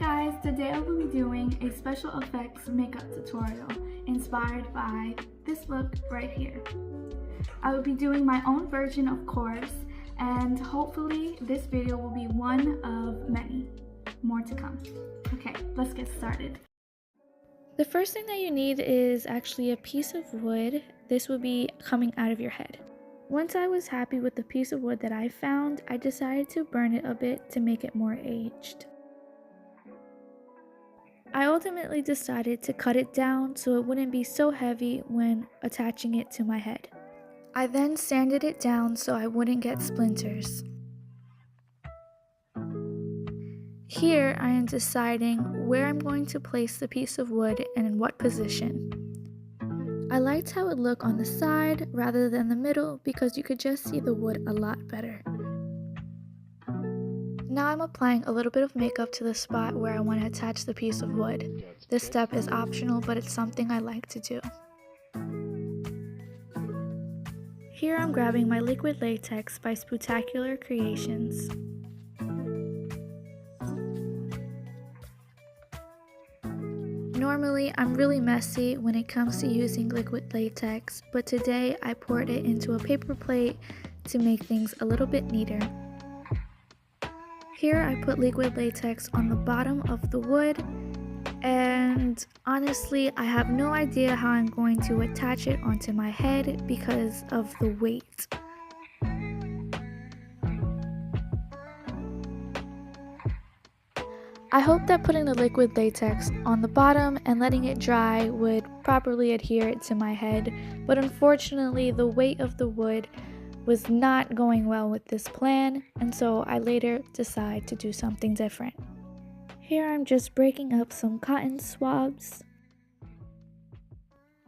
guys, today I will be doing a special effects makeup tutorial inspired by this look right here. I will be doing my own version, of course, and hopefully this video will be one of many. More to come. Okay, let's get started. The first thing that you need is actually a piece of wood. This will be coming out of your head. Once I was happy with the piece of wood that I found, I decided to burn it a bit to make it more aged. I ultimately decided to cut it down so it wouldn't be so heavy when attaching it to my head. I then sanded it down so I wouldn't get splinters. Here I am deciding where I'm going to place the piece of wood and in what position. I liked how it looked on the side rather than the middle because you could just see the wood a lot better. Now I'm applying a little bit of makeup to the spot where I want to attach the piece of wood. This step is optional, but it's something I like to do. Here I'm grabbing my liquid latex by Spectacular Creations. Normally, I'm really messy when it comes to using liquid latex, but today I poured it into a paper plate to make things a little bit neater. Here I put liquid latex on the bottom of the wood, and honestly I have no idea how I'm going to attach it onto my head because of the weight. I hope that putting the liquid latex on the bottom and letting it dry would properly adhere it to my head, but unfortunately the weight of the wood was not going well with this plan, and so I later decided to do something different. Here I'm just breaking up some cotton swabs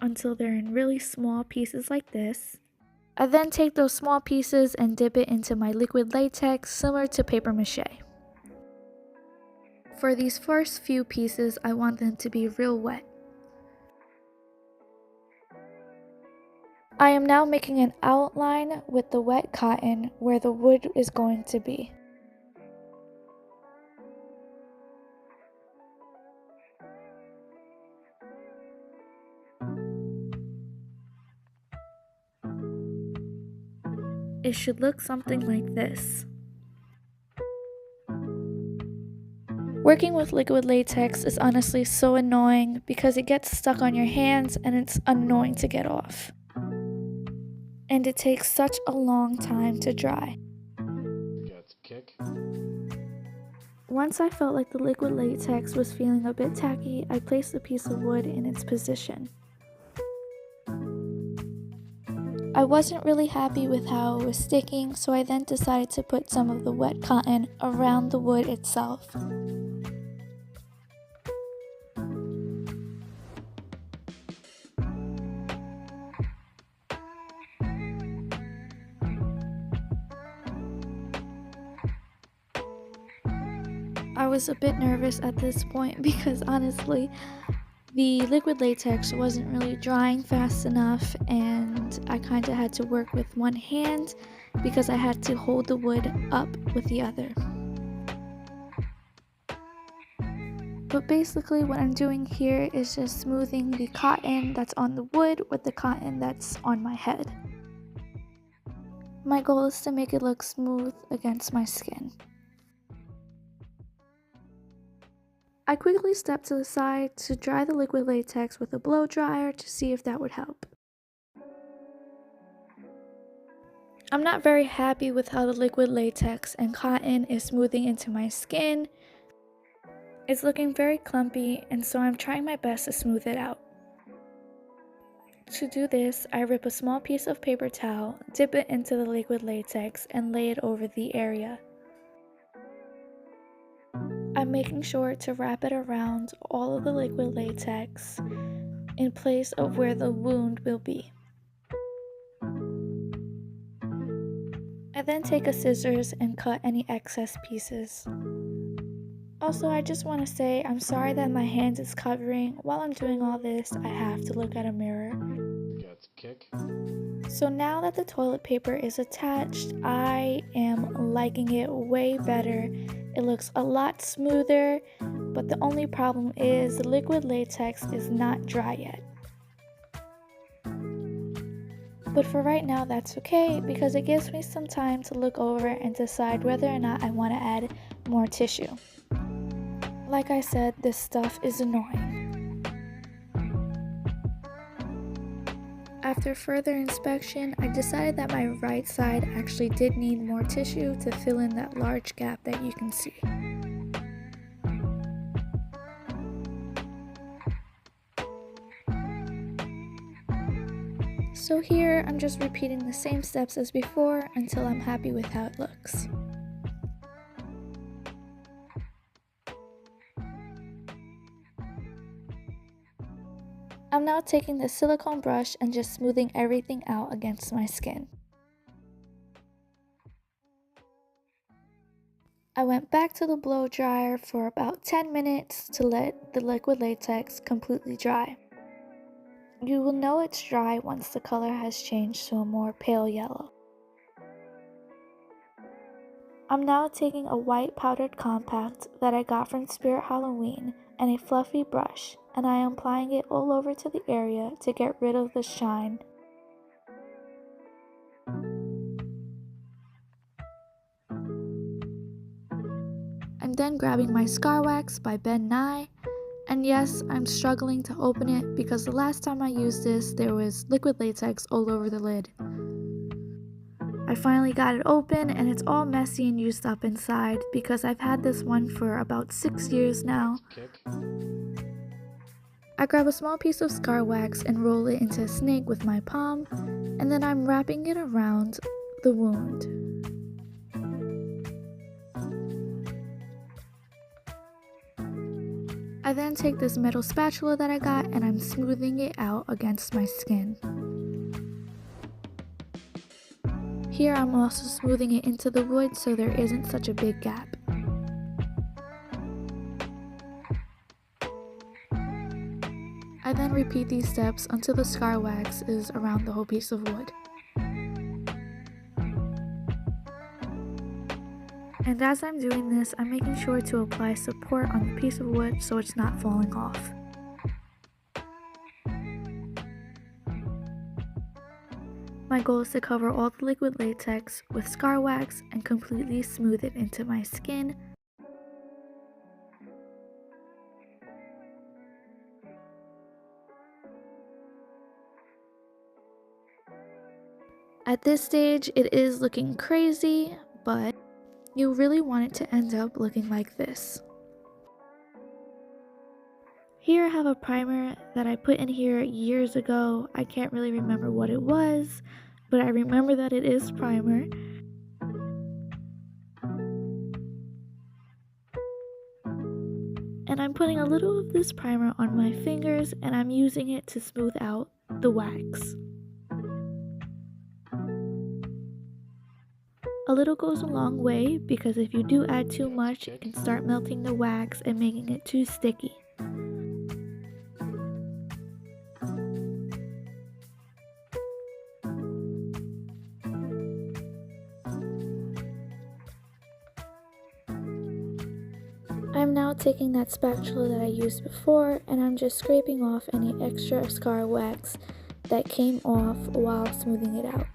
until they're in really small pieces like this. I then take those small pieces and dip it into my liquid latex similar to paper mache. For these first few pieces, I want them to be real wet. I am now making an outline with the wet cotton where the wood is going to be. It should look something like this. Working with liquid latex is honestly so annoying because it gets stuck on your hands and it's annoying to get off. And it takes such a long time to dry. Once I felt like the liquid latex was feeling a bit tacky, I placed the piece of wood in its position. I wasn't really happy with how it was sticking, so I then decided to put some of the wet cotton around the wood itself. I was a bit nervous at this point because honestly, the liquid latex wasn't really drying fast enough and I kind of had to work with one hand because I had to hold the wood up with the other. But basically what I'm doing here is just smoothing the cotton that's on the wood with the cotton that's on my head. My goal is to make it look smooth against my skin. I quickly stepped to the side to dry the liquid latex with a blow dryer to see if that would help. I'm not very happy with how the liquid latex and cotton is smoothing into my skin. It's looking very clumpy, and so I'm trying my best to smooth it out. To do this, I rip a small piece of paper towel, dip it into the liquid latex, and lay it over the area. I'm making sure to wrap it around all of the liquid latex in place of where the wound will be. I then take a scissors and cut any excess pieces. Also, I just want to say I'm sorry that my hand is covering. While I'm doing all this, I have to look at a mirror. So now that the toilet paper is attached, I am liking it way better It looks a lot smoother, but the only problem is the liquid latex is not dry yet. But for right now, that's okay because it gives me some time to look over and decide whether or not I want to add more tissue. Like I said, this stuff is annoying. After further inspection, I decided that my right side actually did need more tissue to fill in that large gap that you can see. So here, I'm just repeating the same steps as before until I'm happy with how it looks. I'm now taking the silicone brush and just smoothing everything out against my skin. I went back to the blow dryer for about 10 minutes to let the liquid latex completely dry. You will know it's dry once the color has changed to a more pale yellow. I'm now taking a white powdered compact that I got from Spirit Holloween and a fluffy brush, and I am applying it all over to the area to get rid of the shine. I'm then grabbing my Scar Wax by Ben Nye, and yes, I'm struggling to open it because the last time I used this there was liquid latex all over the lid. I finally got it open and it's all messy and used up inside because I've had this one for about 6 years now. I grab a small piece of Scar Wax and roll it into a snake with my palm, and then I'm wrapping it around the wound. I then take this metal spatula that I got and I'm smoothing it out against my skin. Here I'm also smoothing it into the wood so there isn't such a big gap. I then repeat these steps until the Scar Wax is around the whole piece of wood. And as I'm doing this, I'm making sure to apply support on the piece of wood so it's not falling off. My goal is to cover all the liquid latex with Scar Wax and completely smooth it into my skin. At this stage, it is looking crazy, but you really want it to end up looking like this. Here I have a primer that I put in here years ago. I can't really remember what it was, but I remember that it is primer. And I'm putting a little of this primer on my fingers and I'm using it to smooth out the wax. A little goes a long way because if you do add too much, it can start melting the wax and making it too sticky. I'm now taking that spatula that I used before and I'm just scraping off any extra Scar Wax that came off while smoothing it out.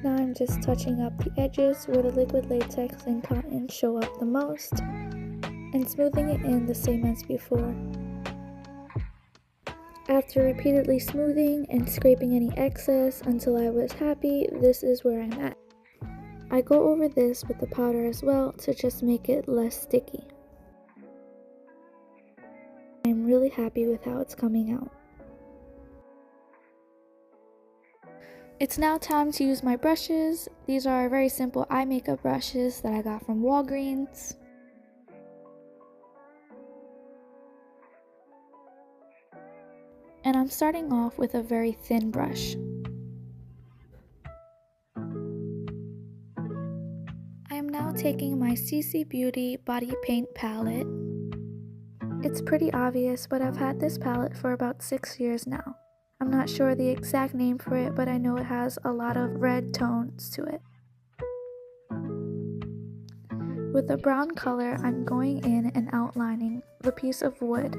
Now I'm just touching up the edges where the liquid latex and cotton show up the most and smoothing it in the same as before. After repeatedly smoothing and scraping any excess until I was happy, this is where I'm at. I go over this with the powder as well to just make it less sticky. I'm really happy with how it's coming out. It's now time to use my brushes. These are very simple eye makeup brushes that I got from Walgreens. And I'm starting off with a very thin brush. I am now taking my CC Beauty Body Paint palette It's pretty obvious, but I've had this palette for about 6 years now. I'm not sure the exact name for it, but I know it has a lot of red tones to it. With the brown color, I'm going in and outlining the piece of wood.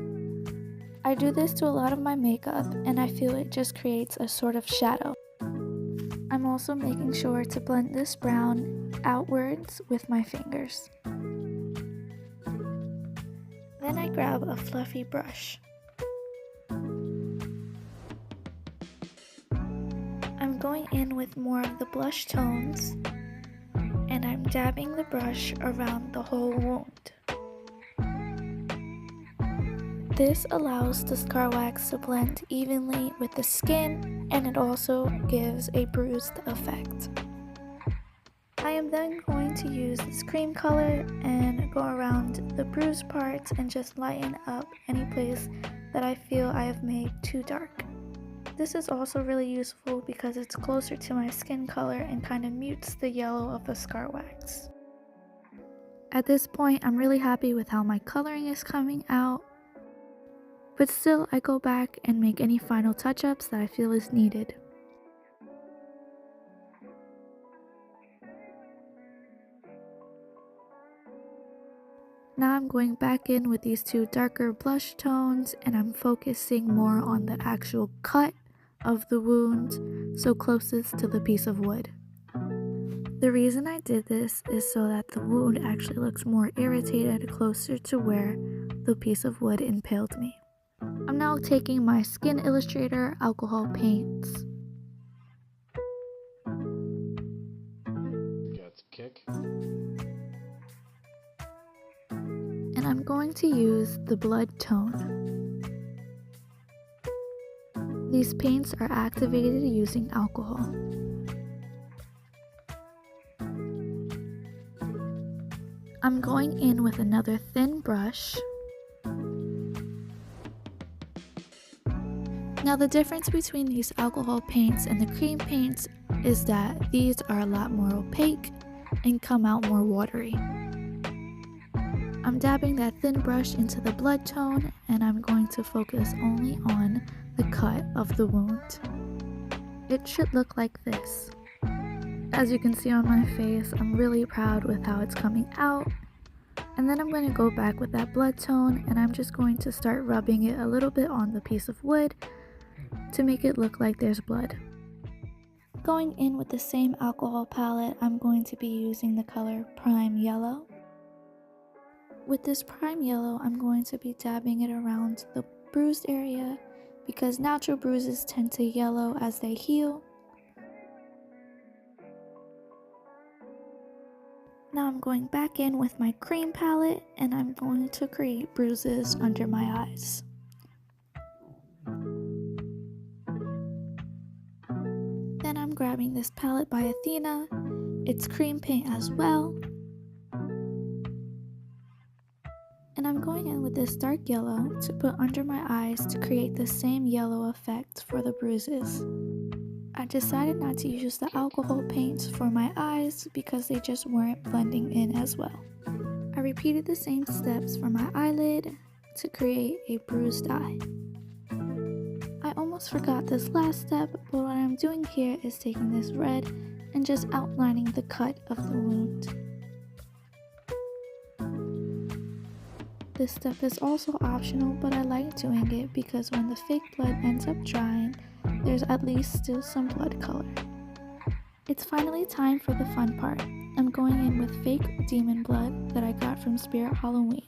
I do this to a lot of my makeup, and I feel it just creates a sort of shadow. I'm also making sure to blend this brown outwards with my fingers. Then I grab a fluffy brush. I'm going in with more of the blush tones, and I'm dabbing the brush around the whole wound. This allows the scar wax to blend evenly with the skin, and it also gives a bruised effect. I am then going to use this cream color and go around the bruised parts and just lighten up any place that I feel I have made too dark. This is also really useful because it's closer to my skin color and kind of mutes the yellow of the scar wax. At this point, I'm really happy with how my coloring is coming out, but still I go back and make any final touch-ups that I feel is needed. Now I'm going back in with these two darker blush tones, and I'm focusing more on the actual cut of the wound, so closest to the piece of wood. The reason I did this is so that the wound actually looks more irritated closer to where the piece of wood impaled me. I'm now taking my Skin Illustrator alcohol paints. Got some kick. And I'm going to use the blood tone. These paints are activated using alcohol. I'm going in with another thin brush. Now the difference between these alcohol paints and the cream paints is that these are a lot more opaque and come out more watery. I'm dabbing that thin brush into the blood tone, and I'm going to focus only on the cut of the wound. It should look like this. As you can see on my face, I'm really proud with how it's coming out. And then I'm going to go back with that blood tone, and I'm just going to start rubbing it a little bit on the piece of wood to make it look like there's blood. Going in with the same alcohol palette, I'm going to be using the color Prime Yellow. With this prime yellow, I'm going to be dabbing it around the bruised area because natural bruises tend to yellow as they heal. Now I'm going back in with my cream palette, and I'm going to create bruises under my eyes. Then I'm grabbing this palette by Athena. It's cream paint as well. And I'm going in with this dark yellow to put under my eyes to create the same yellow effect for the bruises. I decided not to use the alcohol paints for my eyes because they just weren't blending in as well. I repeated the same steps for my eyelid to create a bruised eye. I almost forgot this last step, but what I'm doing here is taking this red and just outlining the cut of the wound. This step is also optional, but I like doing it because when the fake blood ends up drying, there's at least still some blood color. It's finally time for the fun part. I'm going in with fake demon blood that I got from Spirit Holloween.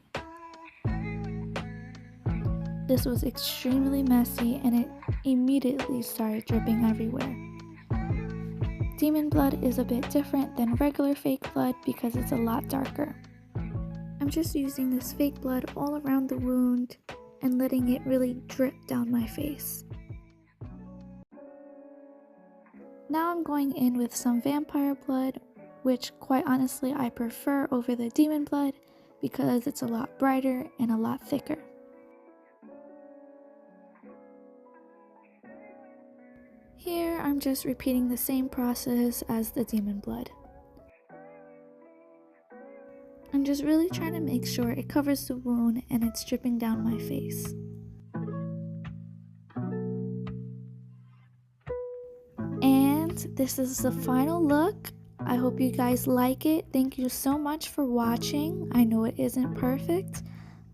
This was extremely messy and it immediately started dripping everywhere. Demon blood is a bit different than regular fake blood because it's a lot darker. I'm just using this fake blood all around the wound and letting it really drip down my face. Now I'm going in with some vampire blood, which quite honestly I prefer over the demon blood because it's a lot brighter and a lot thicker. Here I'm just repeating the same process as the demon blood. I'm just really trying to make sure it covers the wound and it's dripping down my face. And this is the final look. I hope you guys like it. Thank you so much for watching. I know it isn't perfect,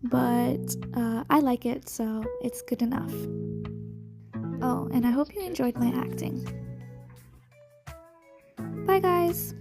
but I like it, so it's good enough. Oh, and I hope you enjoyed my acting. Bye guys!